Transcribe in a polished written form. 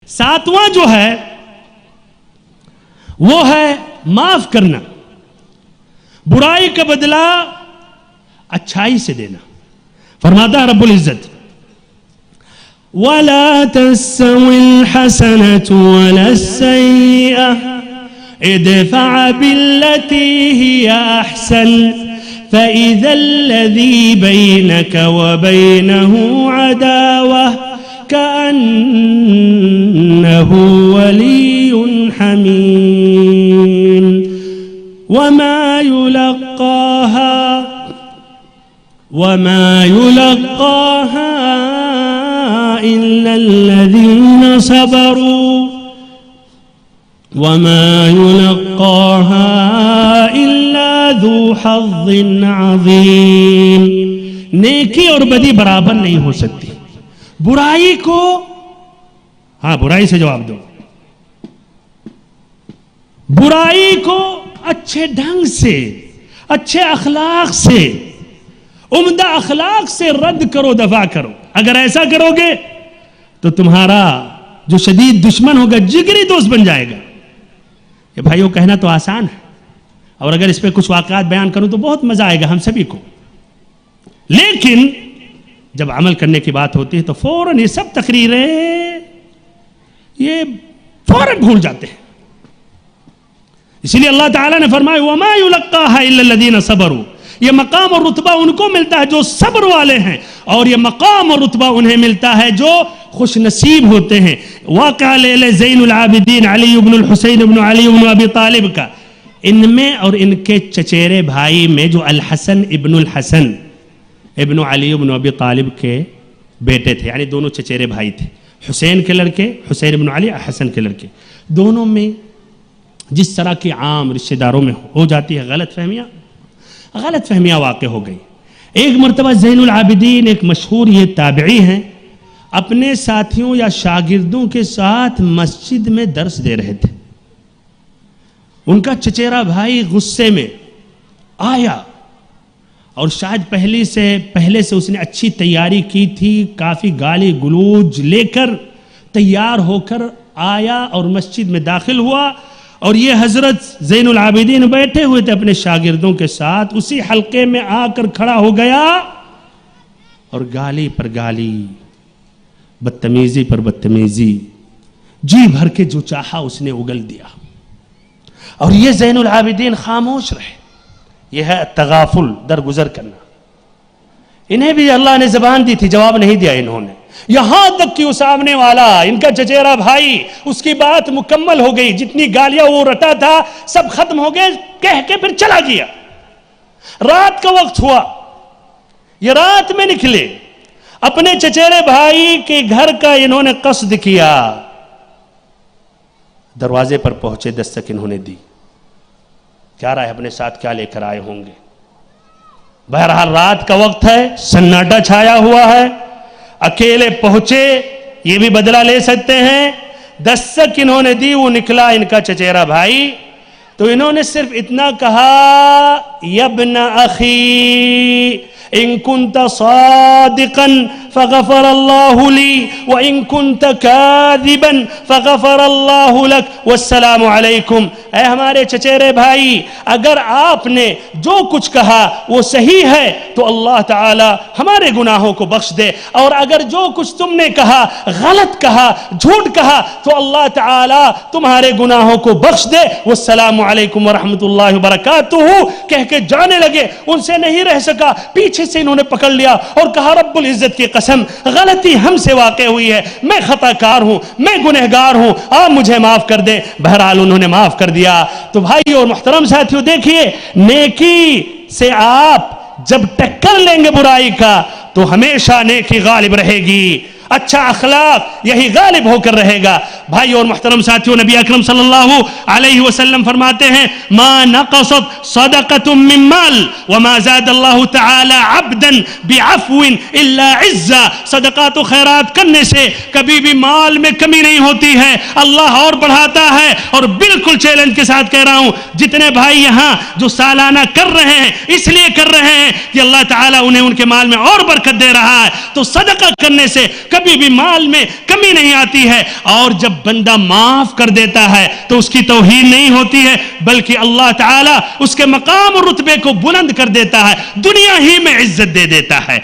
ساتواں جو ہے وہ ہے معاف کرنا، برائی کا بدلہ اچھائی سے دینا۔ فرماتا ہے رب العزت وَلَا تَسْتَوِي الْحَسَنَةُ وَلَا السَّيِّئَةُ ادْفَعْ بِالَّتِي هِيَ أَحْسَنُ فَإِذَا الَّذِي بَيْنَكَ وَبَيْنَهُ عَدَاوَةٌ كأنه ولي حميم وما يلقاها إلا الذين صبروا وما يلقاها إلا ذو حظ عظيم۔ نیکی اور بدی برابر نہیں ہو سکتی۔ برائی کو، ہاں برائی سے جواب دو، برائی کو اچھے ڈھنگ سے، اچھے اخلاق سے، عمدہ اخلاق سے رد کرو، دفع کرو۔ اگر ایسا کرو گے تو تمہارا جو شدید دشمن ہوگا جگری دوست بن جائے گا۔ یہ بھائیوں کہنا تو آسان ہے، اور اگر اس پہ کچھ واقعات بیان کروں تو بہت مزہ آئے گا ہم سبھی کو، لیکن جب عمل کرنے کی بات ہوتی ہے تو فوراً یہ سب تقریریں یہ فوراً بھول جاتے ہیں۔ اسی لیے اللہ تعالیٰ نے فرمایا وَمَا يُلَقَّاهَا إِلَّا الَّذِينَ صَبَرُوا، یہ مقام اور رتبہ ان کو ملتا ہے جو صبر والے ہیں، اور یہ مقام اور رتبہ انہیں ملتا ہے جو خوش نصیب ہوتے ہیں۔ واقعہ لے لے زین العابدین علی بن الحسین بن علی بن ابی طالب کا، ان میں اور ان کے چچیرے بھائی میں جو الحسن ابن الحسن ابن علی ابن ابی طالب کے بیٹے تھے، یعنی دونوں چچیرے بھائی تھے، حسین کے لڑکے، حسین ابن علی، حسن کے لڑکے، دونوں میں جس طرح کی عام رشتہ داروں میں ہو جاتی ہے غلط فہمیاں واقع ہو گئی۔ ایک مرتبہ زین العابدین ایک مشہور یہ تابعی ہیں، اپنے ساتھیوں یا شاگردوں کے ساتھ مسجد میں درس دے رہے تھے۔ ان کا چچیرا بھائی غصے میں آیا، اور شاید پہلے سے اس نے اچھی تیاری کی تھی، کافی گالی گلوچ لے کر تیار ہو کر آیا اور مسجد میں داخل ہوا، اور یہ حضرت زین العابدین بیٹھے ہوئے تھے اپنے شاگردوں کے ساتھ، اسی حلقے میں آ کر کھڑا ہو گیا اور گالی پر گالی، بدتمیزی پر بدتمیزی، جی بھر کے جو چاہا اس نے اگل دیا، اور یہ زین العابدین خاموش رہے۔ یہ ہے تغافل، درگزر کرنا۔ انہیں بھی اللہ نے زبان دی تھی، جواب نہیں دیا انہوں نے، یہاں تک کہ اس سامنے والا ان کا چچیرا بھائی، اس کی بات مکمل ہو گئی، جتنی گالیاں وہ رٹا تھا سب ختم ہو گئے، کہہ کے پھر چلا گیا۔ رات کا وقت ہوا، یہ رات میں نکلے، اپنے چچیرے بھائی کے گھر کا انہوں نے قصد کیا، دروازے پر پہنچے، دستک انہوں نے دی، کیا رہا ہے اپنے ساتھ کیا لے کر آئے ہوں گے۔ بہرحال رات کا وقت ہے، سناٹا چھایا ہوا ہے، اکیلے پہنچے، یہ بھی بدلہ لے سکتے ہیں، دستک انہوں نے دی، وہ نکلا ان کا چچیرا بھائی، تو انہوں نے صرف اتنا کہا یبن اخی ان کنت صادقا فغفر اللہ لی وان کنت کاذبا فغفر اللہ لک والسلام علیکم۔ اے ہمارے چچیرے بھائی، اگر آپ نے جو کچھ کہا وہ صحیح ہے تو اللہ تعالی ہمارے گناہوں کو بخش دے، اور اگر جو کچھ تم نے کہا غلط کہا، جھوٹ کہا، تو اللہ تعالی تمہارے گناہوں کو بخش دے، والسلام علیکم ورحمۃ اللہ وبرکاتہ کہہ کے جانے لگے۔ ان سے نہیں رہ سکا، پیچھے سے انہوں نے پکڑ لیا اور کہا رب العزت کی قسم، غلطی ہم سے واقع ہوئی ہے، میں خطا کار ہوں، میں گنہگار ہوں، آپ مجھے معاف کر دیں۔ بہرحال انہوں نے معاف کر دیا۔ تو بھائی اور محترم ساتھیوں، دیکھیے نیکی سے آپ جب ٹکر لیں گے برائی کا تو ہمیشہ نیکی غالب رہے گی، اچھا اخلاق یہی غالب ہو کر رہے گا۔ بھائی اور محترم ساتھیوں، نبی اکرم صلی اللہ علیہ وسلم فرماتے ہیں ما نقصت صدقۃ من مال وما زاد اللہ تعالی عبدا بعفو الا عزا۔ صدقات و خیرات کرنے سے کبھی بھی مال میں کمی نہیں ہوتی ہے، اللہ اور بڑھاتا ہے۔ اور بالکل چیلنج کے ساتھ کہہ رہا ہوں، جتنے بھائی یہاں جو سالانہ کر رہے ہیں اس لیے کر رہے ہیں کہ اللہ تعالیٰ انہیں ان کے مال میں اور برکت دے رہا ہے، تو صدقہ کرنے سے کبھی بھی مال میں کمی نہیں آتی ہے، اور جب بندہ معاف کر دیتا ہے تو اس کی توہین نہیں ہوتی ہے، بلکہ اللہ تعالیٰ اس کے مقام اور رتبے کو بلند کر دیتا ہے، دنیا ہی میں عزت دے دیتا ہے۔